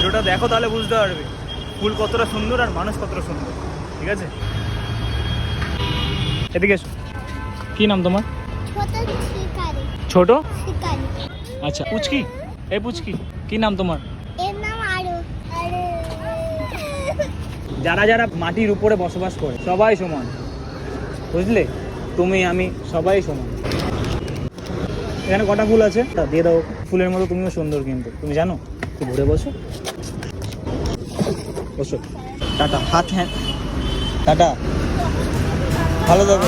ভিডিওটা দেখো তাহলে বুঝতে পারবে ফুল কতটা সুন্দর আর মানুষ কতটা সুন্দর। ঠিক আছে, এদিকে এসো। কি নাম তোমার? ছোট শিকারি। আচ্ছা, পুচকি। এই পুচকি, কি নাম তোমার? এর নাম আরু। যারা যারা মাটির উপরে বসবাস করে সবাই সমান, বুঝলে? তুমি আমি সবাই সমান। এখানে কটা ফুল আছে দিয়ে দাও। ফুলের মতো তুমিও সুন্দর, কিন্তু তুমি জানো? একটু ঘুরে বসো, বসো। টাটা, হাত, হ্যাঁ টাটা, ভালো থাকো।